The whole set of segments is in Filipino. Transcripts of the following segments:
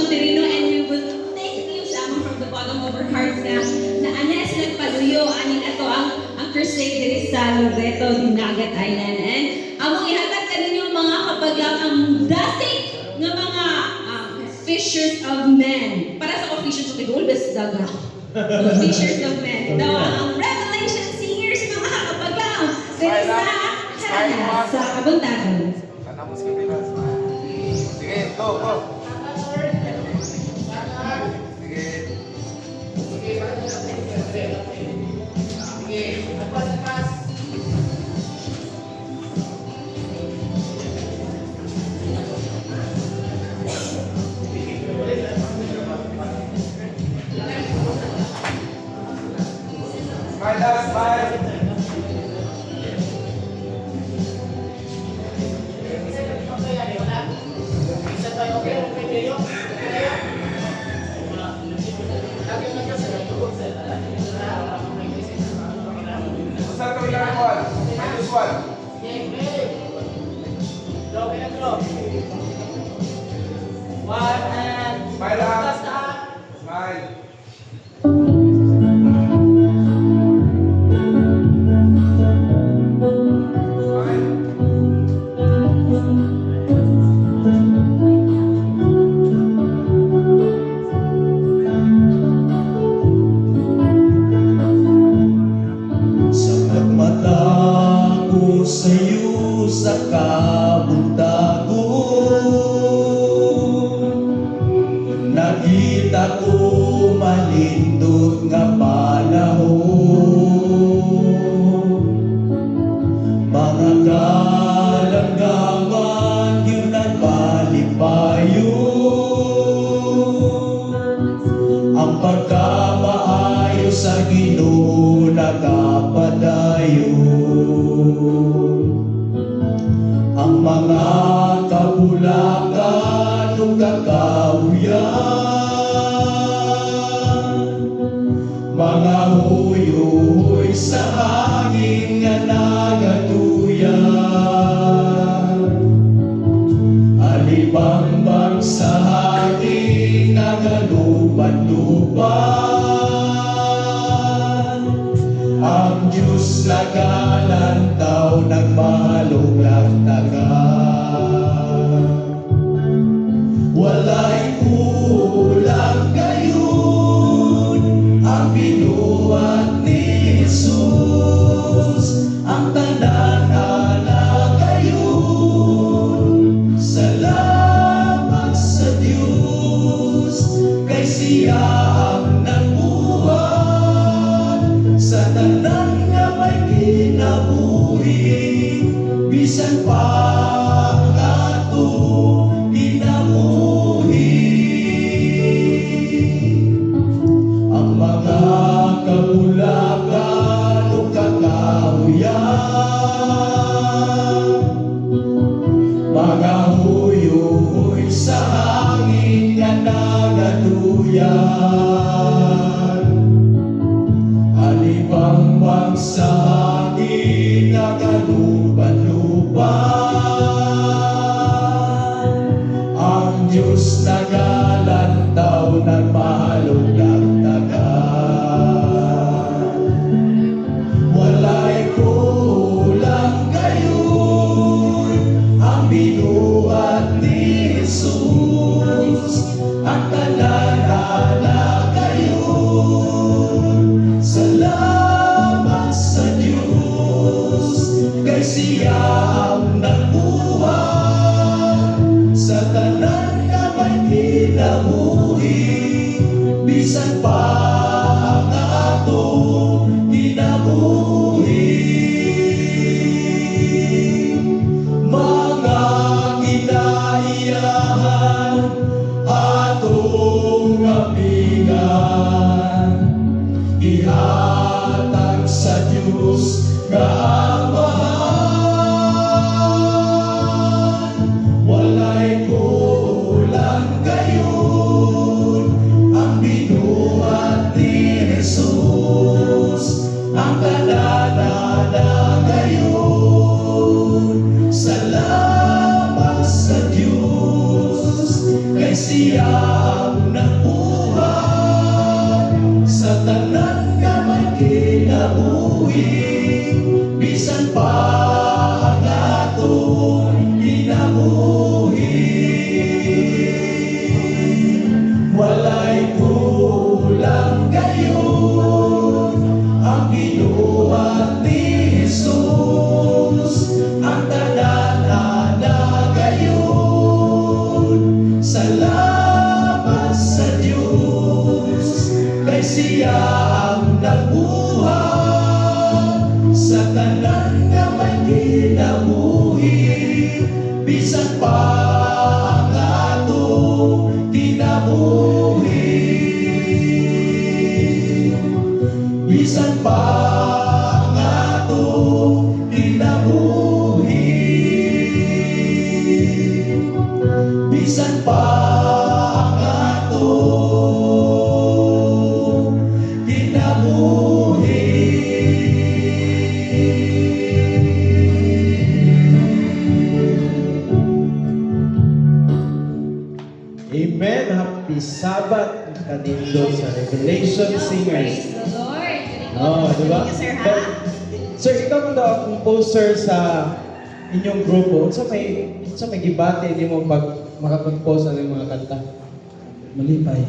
Monterino, and we will thank you sama from the bottom of our hearts na anes nagpaluyo aning ato ang crusade diri sa Loreto, Dinagat Island. And among ihatag kaninyo mga kabagang ang dasig nga mga fishers of men. Para sa fishers of men, best dagat. Fishers of men. Ito ang Revelation Singers mga kabagang diri sa Kabuntagan. Sige, go, go. Smile lang, smile. Usap kami lang ang wall. Minus one. One and Smile lang. Smile. Sa'yo sa kabuntagon, nakita ko malindot nga panahon. Mga kalanggaman yun ang palipayo, ang pagkamaayo sa Ginoo nakapadayon. Ang mga kabulakan o kakahuyan, mga huyoy sa hangin nga nagaduyan, alibang-bang sa hangin nga galupan-lupan, ang Diyos nagalantaw nagmahalong walay kulang gayon ang binuhat ni Jesus, ang tanan-ana gayon. Salamat sa Diyos, kay siya ang nagbuhat sa tanan nga may kinabuhi, bisan pa mga huyoy sa hangin nga nagaduyan, alibang-bang sa hangin nga galupan-lupan, ang Diyos nagalantaw nagmahalong dagdagan. Walay kulang gayon ang binuhat ni Jesus, ang tanan-ana gayon. Salamat sa Diyos, kay siya ang nagbuhat sa tanan nga may kinabuhi, bisan pa ang atong kinabuhi. Mga kinaiyahan atong ngapingan, ihatag sa Diyos nga amahan. Walay kulang gayon ang binuhat ni Jesus, ang tanan-ana gayon. Salamat sa Diyos, kay siya ang nabuhat sa tanan nga may kinabuhi, bisan pa ang atong kinabuhi. Walay kulang gayon ang ginuhat ni Jesus, ang tanan na gayon. Salamat sa Diyos, kay siya ang nagbuhat sa tanan nga may kinabuhi, bisan pa ang atong kinabuhi, bisan pa ang atong kinabuhi, bisan pa ang atong kinabuhi. Amen. Happy Sabbath kanindot sa Revelation Singers. Praise the Lord. Oh, di ba? Thank you, sir, ha? But, sir, ikaw daw ang composer sa inyong grupo. Sa may gibate hindi mo pag makakompose ng mga kanta. Malipay.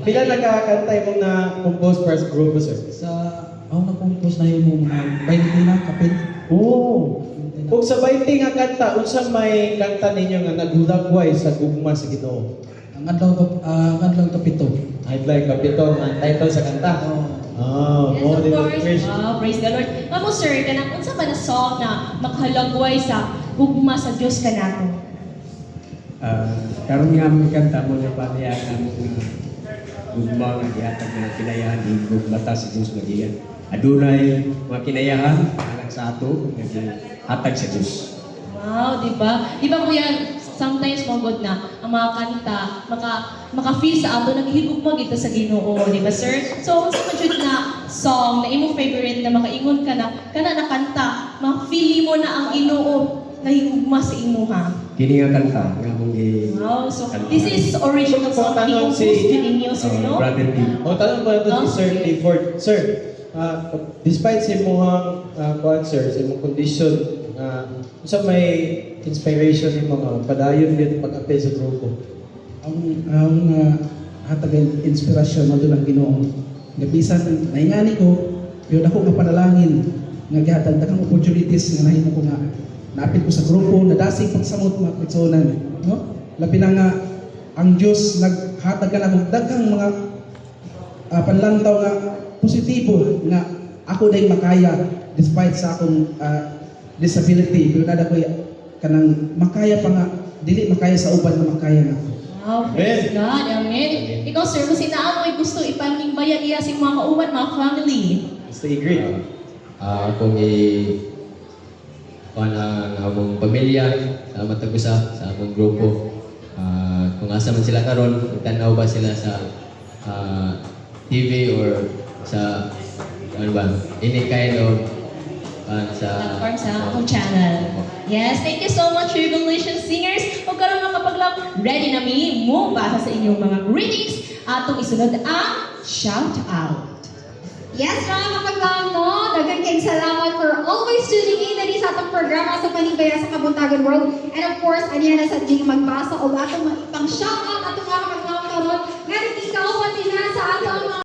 Pila nagkakanta mo na compose para sa grupo, sir? Sa ako na-compose na yung mga 20 na kapit. Oo. Kung sa 20 nga kanta, unsa may kanta ninyo nga nagulagway sa gugma sa Ginoo? Ang adlaw kapito. I'd like kapito nga title sa kanta. Oh, Yes, mo of din course. Wow, praise the Lord. Mamo sir, kanang unsa ba na song na makahalagway sa gugma sa Dios kanato? Karon nga ang kanta mo na paniya ang gugma nga gihatag nga kinayahan ng gugmata sa Diyos nga diyan. Adunay mga kinayahan anak sa ato nga gihatag sa Diyos. Wow, di ba? Di ba kuya, sometimes magod na ang mga kanta, maka-feel sa ato, naghihigugma kita sa Ginoo, di ba sir? So, unsa man jud na song na imong favorite na makaingon ka na, kana na kanta, ma-feel mo na ang Ginoo nahigugma sa imuha. Kini nga kanta nga mong Wow, so this is original song na Tanong si- i-compose din ninyo, sir, no? Brother P. O, tanong ba ito si Sir Clifford? Sir, despite sa imong sir, sa imong condition, unsa may inspiration ni mga padayon din pag-apel sa grupo? Ang hatag inspirasyon mo doon ang Ginoo. Gabisan naingani ko, pero ako nga panalangin nga gihatag daghang opportunities nga nahimo ko nga naapil ko sa grupo, nadasig pagsamot mga personan, no? Labi na nga ang Dios naghatag ka na daghang mga panlantaw nga positibo nga ako day makaya despite sa akong disability, pero nada ko kanang makaya pa nga dili makaya sa uban nga makaya na. Wow, praise God, amen. Ikaw sir, kung sinaamoy gusto ipangimbayan iya sa mga kauban, mga family. Gusto i-greet? Kung ang among pamilya, sa matagusa, sa among grupo. Kung asa man sila karon, tanaw ba sila sa TV or sa ano ba, any kind of sa Platform sa akong channel. Yes, thank you so much, Revelation Singers. Huwag karoon mga kapaglang ready na mi mo basa sa inyong mga greetings. Atong isunod ang shout out. Yes, mga kapaglang, no? Daghang kayong salamat for always tuning in na sa atong programa sa Panibaya sa Kabuntagon World. And of course, aniya na sa ating magbasa o atong ipang shout out atong mga kapaglang